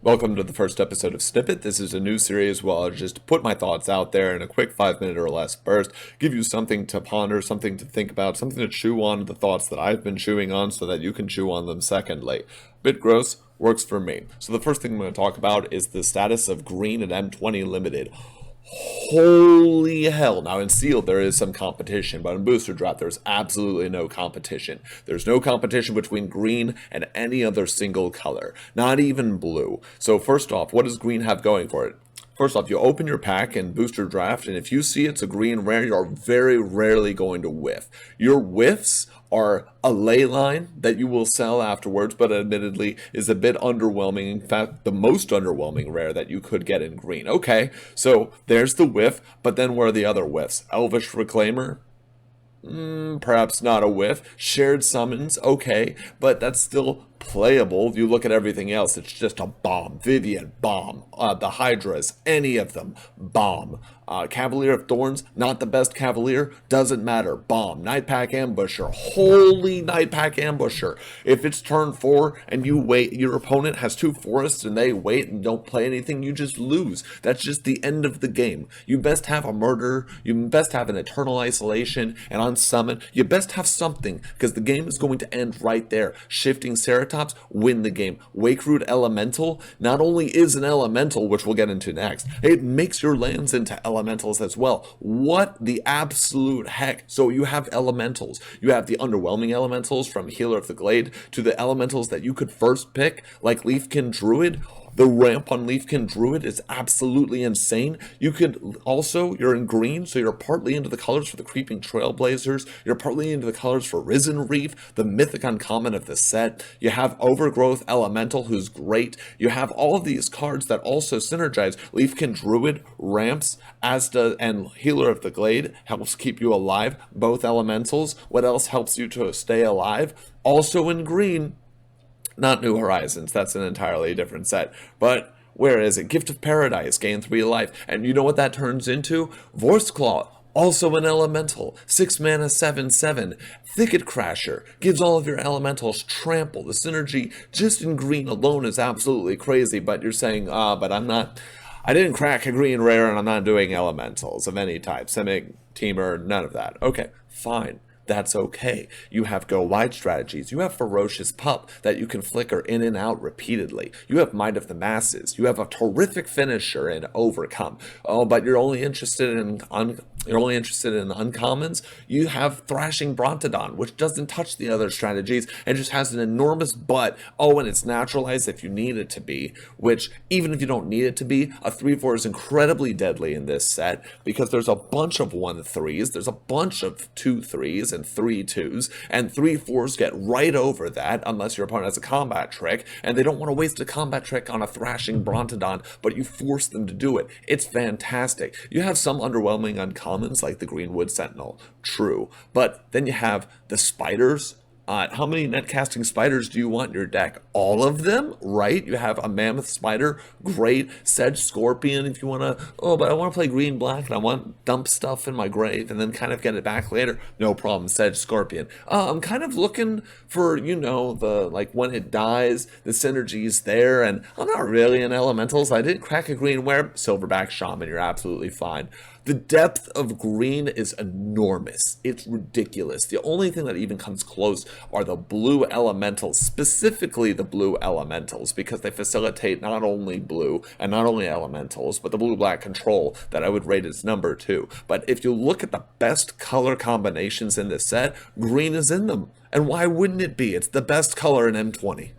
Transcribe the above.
Welcome to the first episode of Snippet. This is a new series where I'll just put my thoughts out there in a quick 5 minute or less burst, give you something to ponder, something to think about, something to chew on, the thoughts that I've been chewing on so that you can chew on them secondly. Bit gross, works for me. So the first thing I'm going to talk about is the status of green at M20 Limited. Holy hell. Now in sealed there is some competition, but in booster draft there's absolutely no competition. There's no competition between green and any other single color, not even blue. So first off, what does green have going for it? First off, you open your pack in booster draft, and if you see it's a green rare, you're very rarely going to whiff. Your whiffs are a ley line that you will sell afterwards, but admittedly is a bit underwhelming. In fact, the most underwhelming rare that you could get in green. Okay, so there's the whiff, but then where are the other whiffs? Elvish Reclaimer? Perhaps not a whiff. Shared Summons, okay, but that's still playable. If you look at everything else, it's just a bomb. Vivian, bomb. The Hydras, any of them, bomb. Cavalier of Thorns, not the best Cavalier, doesn't matter. Bomb. Nightpack Ambusher, holy Nightpack Ambusher. If it's turn 4 and you wait, your opponent has 2 forests and they wait and don't play anything, you just lose. That's just the end of the game. You best have a murder, you best have an Eternal Isolation, and on summon, you best have something, because the game is going to end right there. Shifting Ceratops, win the game. Wakeroot Elemental not only is an elemental, which we'll get into next, it makes your lands into elementals as well. What the absolute heck? So you have elementals. You have the underwhelming elementals from Healer of the Glade to the elementals that you could first pick, like Leafkin Druid. The ramp on Leafkin Druid is absolutely insane. You could also, you're in green, so you're partly into the colors for the Creeping Trailblazers. You're partly into the colors for Risen Reef, the mythic uncommon of the set. You have Overgrowth Elemental, who's great. You have all of these cards that also synergize. Leafkin Druid, ramps, Asda, and Healer of the Glade helps keep you alive. Both elementals. What else helps you to stay alive? Also in green, not New Horizons, that's an entirely different set. But where is it? Gift of Paradise, gain 3 life. And you know what that turns into? Vorseclaw, also an elemental. 6 mana, 7/7. Thicket Crasher gives all of your elementals trample. The synergy just in green alone is absolutely crazy. But you're saying, but I didn't crack a green rare and I'm not doing elementals of any type. Simic, Teamer, none of that. Okay, fine. That's okay. You have go wide strategies. You have Ferocious Pup that you can flicker in and out repeatedly. You have Might of the Masses. You have a terrific finisher in Overcome. Oh, but you're only interested in uncommons. You have Thrashing Brontodon, which doesn't touch the other strategies and just has an enormous butt. Oh, and it's naturalized if you need it to be, which even if you don't need it to be, a 3/4 is incredibly deadly in this set because there's a bunch of 1/3s, there's a bunch of 2/3s and 3/2s, and 3/4s get right over that unless your opponent has a combat trick, and they don't want to waste a combat trick on a Thrashing Brontodon, but you force them to do it. It's fantastic. You have some underwhelming uncommons like the Greenwood Sentinel, true, but then you have the spiders. How many netcasting spiders do you want in your deck? All of them, right? You have a Mammoth Spider, great. Sedge Scorpion if you want to, but I want to play green-black and I want to dump stuff in my grave and then kind of get it back later. No problem, Sedge Scorpion. I'm kind of looking for, when it dies, the synergy's there, and I'm not really in elementals. I did crack a green where Silverback Shaman, you're absolutely fine. The depth of green is enormous. It's ridiculous. The only thing that even comes close are the blue elementals, specifically the blue elementals, because they facilitate not only blue and not only elementals, but the blue-black control that I would rate as number 2. But if you look at the best color combinations in this set, green is in them. And why wouldn't it be? It's the best color in M20.